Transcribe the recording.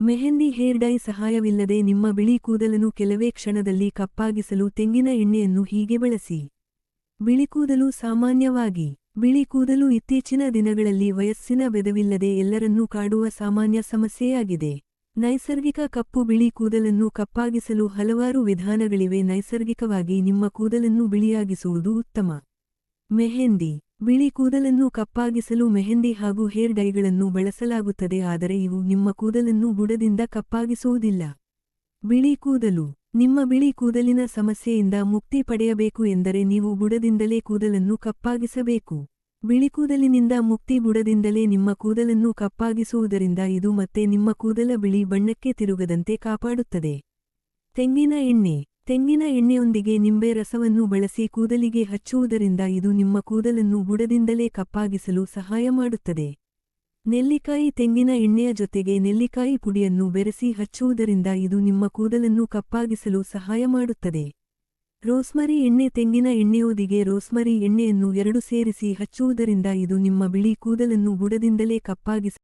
Mehndi hair dye ಸಹಾಯವಿಲ್ಲದೆ ನಿಮ್ಮ ಬಿಳಿ ಕೂದಲನ್ನು ಕೆಲವೇ ಕ್ಷಣದಲ್ಲಿ ಕಪ್ಪಾಗಿಸಲು ತೆಂಗಿನ ಎಣ್ಣೆಯನ್ನು ಹೀಗೆ ಬಳಸಿ. ಬಿಳಿಕೂದಲು ಸಾಮಾನ್ಯವಾಗಿ ಬಿಳಿ ಕೂದಲು ಇತ್ತೀಚಿನ ದಿನಗಳಲ್ಲಿ ವಯಸ್ಸಿನ ಭೇದವಿಲ್ಲದೆ ಎಲ್ಲರನ್ನೂ ಕಾಡುವ ಸಾಮಾನ್ಯ ಸಮಸ್ಯೆಯಾಗಿದೆ. ನೈಸರ್ಗಿಕ ಕಪ್ಪು ಬಿಳಿ ಕೂದಲನ್ನು ಕಪ್ಪಾಗಿಸಲು ಹಲವಾರು ವಿಧಾನಗಳಿವೆ. ನೈಸರ್ಗಿಕವಾಗಿ ನಿಮ್ಮ ಕೂದಲನ್ನು ಬಿಳಿಯಾಗಿಸುವುದು ಉತ್ತಮ. ಮೆಹಂದಿ ಬಿಳಿ ಕೂದಲನ್ನು ಕಪ್ಪಾಗಿಸಲು ಮೆಹಂದಿ ಹಾಗೂ ಹೇರ್ ಡೈಗಳನ್ನು ಬಳಸಲಾಗುತ್ತದೆ, ಆದರೆ ಇವು ನಿಮ್ಮ ಕೂದಲನ್ನು ಬುಡದಿಂದ ಕಪ್ಪಾಗಿಸುವುದಿಲ್ಲ. ಬಿಳಿ ಕೂದಲು ನಿಮ್ಮ ಬಿಳಿ ಕೂದಲಿನ ಸಮಸ್ಯೆಯಿಂದ ಮುಕ್ತಿ ಪಡೆಯಬೇಕು ಎಂದರೆ ನೀವು ಬುಡದಿಂದಲೇ ಕೂದಲನ್ನು ಕಪ್ಪಾಗಿಸಬೇಕು. ಬಿಳಿಕೂದಲಿನಿಂದ ಮುಕ್ತಿ ಬುಡದಿಂದಲೇ ನಿಮ್ಮ ಕೂದಲನ್ನು ಕಪ್ಪಾಗಿಸುವುದರಿಂದ ಇದು ಮತ್ತೆ ನಿಮ್ಮ ಕೂದಲ ಬಿಳಿ ಬಣ್ಣಕ್ಕೆ ತಿರುಗದಂತೆ ಕಾಪಾಡುತ್ತದೆ. ತೆಂಗಿನ ಎಣ್ಣೆ ತೆಂಗಿನ ಎಣ್ಣೆಯೊಂದಿಗೆ ನಿಂಬೆ ರಸವನ್ನು ಬಳಸಿ ಕೂದಲಿಗೆ ಹಚ್ಚುವುದರಿಂದ ಇದು ನಿಮ್ಮ ಕೂದಲನ್ನು ಬುಡದಿಂದಲೇ ಕಪ್ಪಾಗಿಸಲು ಸಹಾಯ ಮಾಡುತ್ತದೆ. ನೆಲ್ಲಿಕಾಯಿ ತೆಂಗಿನ ಎಣ್ಣೆಯ ಜೊತೆಗೆ ನೆಲ್ಲಿಕಾಯಿ ಪುಡಿಯನ್ನು ಬೆರೆಸಿ ಹಚ್ಚುವುದರಿಂದ ಇದು ನಿಮ್ಮ ಕೂದಲನ್ನು ಕಪ್ಪಾಗಿಸಲು ಸಹಾಯ ಮಾಡುತ್ತದೆ. ರೋಸ್ಮರಿ ಎಣ್ಣೆ ತೆಂಗಿನ ಎಣ್ಣೆಯೊಂದಿಗೆ ರೋಸ್ಮರಿ ಎಣ್ಣೆಯನ್ನು ಎರಡು ಸೇರಿಸಿ ಹಚ್ಚುವುದರಿಂದ ಇದು ನಿಮ್ಮ ಬಿಳಿ ಕೂದಲನ್ನು ಬುಡದಿಂದಲೇ ಕಪ್ಪಾಗಿಸಲು